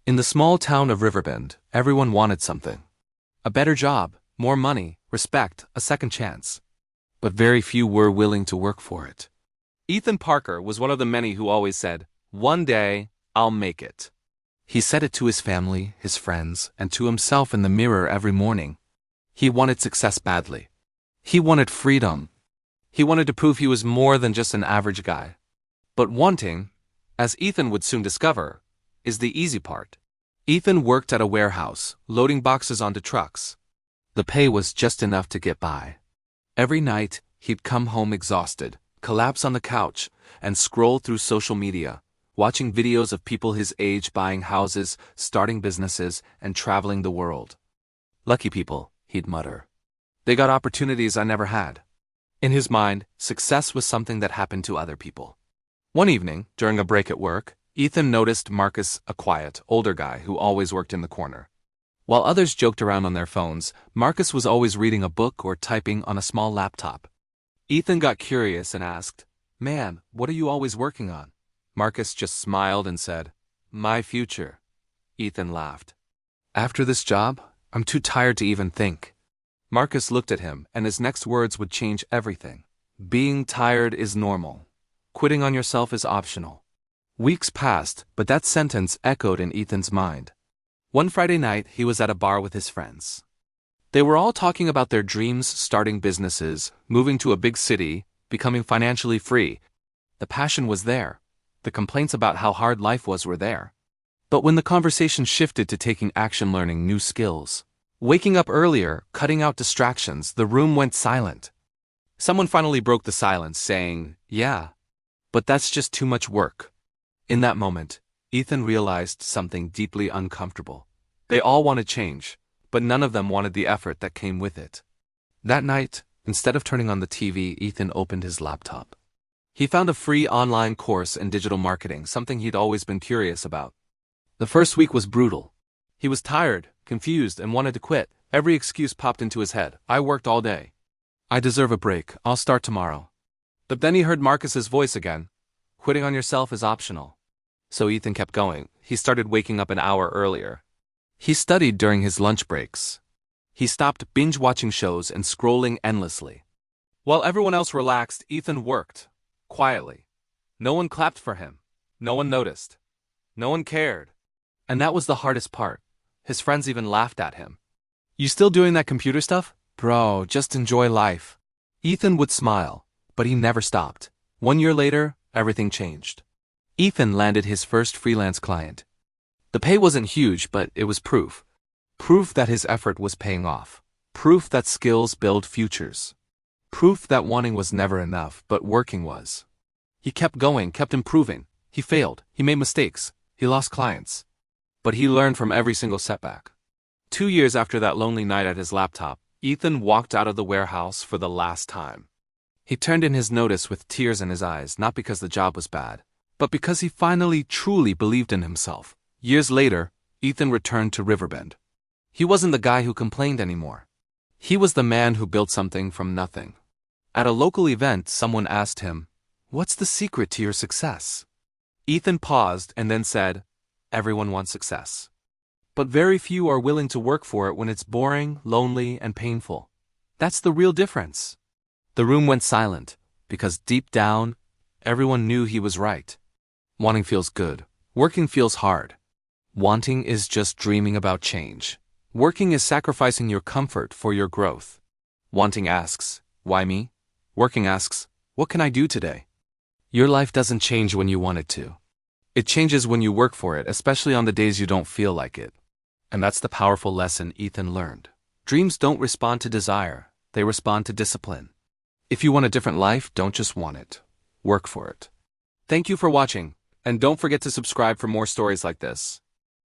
In the small town of Riverbend, everyone wanted something. A better job, more money, respect, a second chance. But very few were willing to work for it. Ethan Parker was one of the many who always said, "One day, I'll make it." He said it to his family, his friends, and to himself in the mirror every morning. He wanted success badly. He wanted freedom. He wanted to prove he was more than just an average guy. But wanting, as Ethan would soon discover, is the easy part. Ethan worked at a warehouse, loading boxes onto trucks. The pay was just enough to get by. Every night, he'd come home exhausted, collapse on the couch, and scroll through social media, watching videos of people his age buying houses, starting businesses, and traveling the world. "Lucky people," he'd mutter. "They got opportunities I never had." In his mind, success was something that happened to other people. One evening, during a break at work, Ethan noticed Marcus, a quiet, older guy who always worked in the corner. While others joked around on their phones, Marcus was always reading a book or typing on a small laptop. Ethan got curious and asked, "Man, what are you always working on?" Marcus just smiled and said, "My future." Ethan laughed. "After this job, I'm too tired to even think." Marcus looked at him, and his next words would change everything. "Being tired is normal. Quitting on yourself is optional." Weeks passed, but that sentence echoed in Ethan's mind. One Friday night, he was at a bar with his friends. They were all talking about their dreams, starting businesses, moving to a big city, becoming financially free. The passion was there. The complaints about how hard life was were there. But when the conversation shifted to taking action, learning new skills, waking up earlier, cutting out distractions, the room went silent. Someone finally broke the silence, saying, "Yeah, but that's just too much work." In that moment, Ethan realized something deeply uncomfortable. They all wanted change, but none of them wanted the effort that came with it. That night, instead of turning on the TV, Ethan opened his laptop. He found a free online course in digital marketing, something he'd always been curious about. The first week was brutal. He was tired, confused, and wanted to quit. Every excuse popped into his head. "I worked all day. I deserve a break. I'll start tomorrow." But then he heard Marcus's voice again. "Quitting on yourself is optional." So Ethan kept going. He started waking up an hour earlier. He studied during his lunch breaks. He stopped binge-watching shows and scrolling endlessly. While everyone else relaxed, Ethan worked. Quietly. No one clapped for him. No one noticed. No one cared. And that was the hardest part. His friends even laughed at him. "You still doing that computer stuff? Bro, just enjoy life." Ethan would smile, but he never stopped. 1 year later, everything changed. Ethan landed his first freelance client. The pay wasn't huge, but it was proof. Proof that his effort was paying off. Proof that skills build futures. Proof that wanting was never enough, but working was. He kept going, kept improving. He failed, he made mistakes, he lost clients. But he learned from every single setback. 2 years after that lonely night at his laptop, Ethan walked out of the warehouse for the last time. He turned in his notice with tears in his eyes, not because the job was bad, but because he finally truly believed in himself. Years later, Ethan returned to Riverbend. He wasn't the guy who complained anymore. He was the man who built something from nothing. At a local event, someone asked him, "What's the secret to your success?" Ethan paused and then said, "Everyone wants success. But very few are willing to work for it when it's boring, lonely, and painful. That's the real difference." The room went silent, because deep down, everyone knew he was right. Wanting feels good. Working feels hard. Wanting is just dreaming about change. Working is sacrificing your comfort for your growth. Wanting asks, "Why me?" Working asks, "What can I do today?" Your life doesn't change when you want it to. It changes when you work for it, especially on the days you don't feel like it. And that's the powerful lesson Ethan learned. Dreams don't respond to desire, they respond to discipline. If you want a different life, don't just want it. Work for it. Thank you for watching, and don't forget to subscribe for more stories like this.